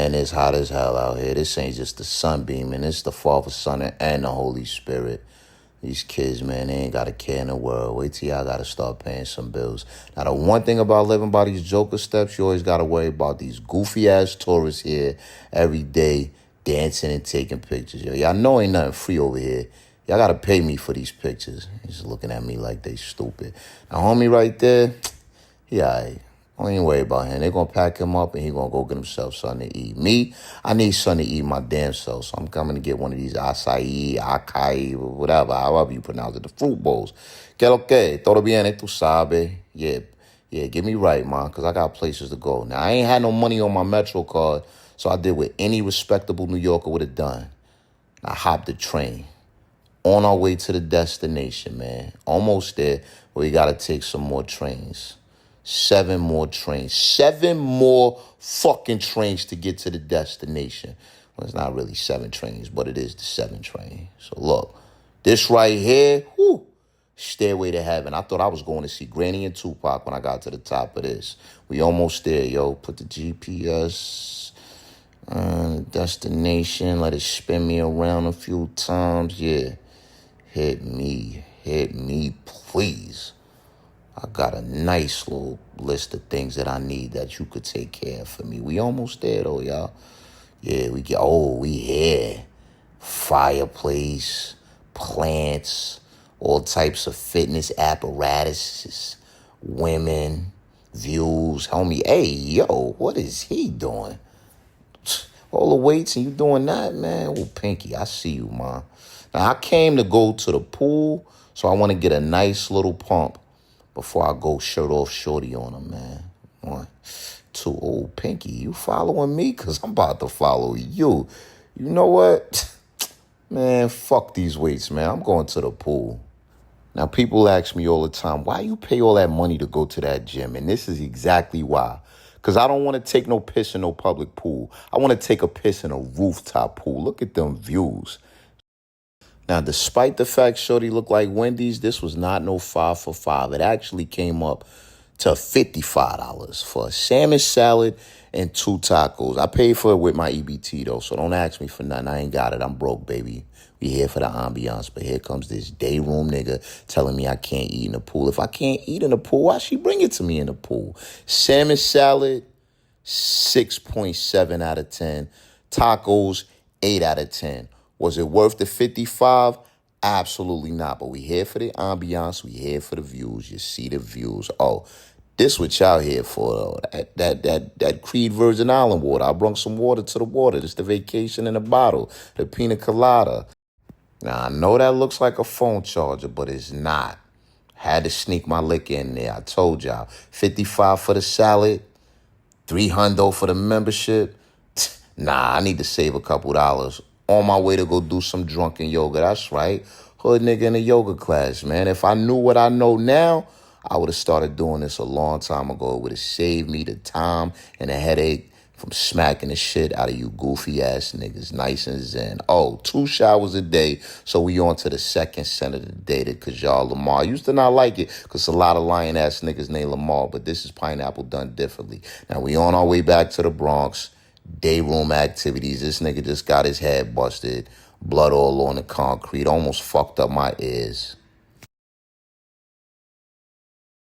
Man, it's hot as hell out here. This ain't just the sun beaming. It's the Father, Son, and the Holy Spirit. These kids, man, they ain't got a care in the world. Wait till y'all got to start paying some bills. Now, the one thing about living by these Joker steps, you always got to worry about these goofy-ass tourists here every day dancing and taking pictures. Yo, y'all know ain't nothing free over here. Y'all got to pay me for these pictures. He's looking at me like they stupid. Now, homie right there, he all right. Don't even worry about him. They're going to pack him up and he going to go get himself something to eat. Me, I need something to eat my damn self. So I'm coming to get one of these acai, acai, whatever, however you pronounce it, the fruit bowls. Que lo que? Todo bien, tu sabe. Yeah, get me right, man, because I got places to go. Now, I ain't had no money on my Metro card, so I did what any respectable New Yorker would have done. I hopped the train. On our way to the destination, man. Almost there, but we got to take some more trains. 7 more trains. 7 more fucking trains to get to the destination. Well, it's not really 7 trains, but it is the 7th train. So look, this right here, Stairway to Heaven. I thought I was going to see Granny and Tupac when I got to the top of this. We almost there, yo. Put the GPS destination. Let it spin me around a few times. Yeah. Hit me, please. I got a nice little list of things that I need that you could take care of for me. We almost there, though, y'all. Yeah, we here. Fireplace, plants, all types of fitness apparatuses, women, views. Homie, hey, yo, what is he doing? All the weights and you doing that, man? Well, Pinky, I see you, man. Now, I came to go to the pool, so I want to get a nice little pump before I go shirt off shorty on him, man. 1, 2, oh, Pinky, you following me? Because I'm about to follow you. You know what? Man, fuck these weights, man. I'm going to the pool. Now, people ask me all the time, why you pay all that money to go to that gym? And this is exactly why. Because I don't want to take no piss in no public pool. I want to take a piss in a rooftop pool. Look at them views. Now, despite the fact shorty looked like Wendy's, this was not no 5 for 5. It actually came up to $55 for a salmon salad and 2 tacos. I paid for it with my EBT, though, so don't ask me for nothing. I ain't got it. I'm broke, baby. We here for the ambiance, but here comes this day room nigga telling me I can't eat in the pool. If I can't eat in the pool, why she bring it to me in the pool? Salmon salad, 6.7 out of 10. Tacos, 8 out of 10. Was it worth the 55? Absolutely not. But we here for the ambiance. We here for the views. You see the views. Oh, this what y'all here for, though. That Creed Virgin Island water. I brung some water to the water. This the vacation in a bottle. The pina colada. Now, I know that looks like a phone charger, but it's not. Had to sneak my liquor in there. I told y'all. 55 for the salad. $300 for the membership. Nah, I need to save a couple dollars. On my way to go do some drunken yoga. That's right. Hood nigga in a yoga class, man. If I knew what I know now, I would have started doing this a long time ago. It would have saved me the time and the headache from smacking the shit out of you goofy ass niggas. Nice and zen. Oh, 2 showers a day. So we on to the second scent of the day because y'all Lamar. I used to not like it because a lot of lying ass niggas named Lamar, but this is pineapple done differently. Now we on our way back to the Bronx. Day room activities. This nigga just got his head busted. Blood all on the concrete. Almost fucked up my ears.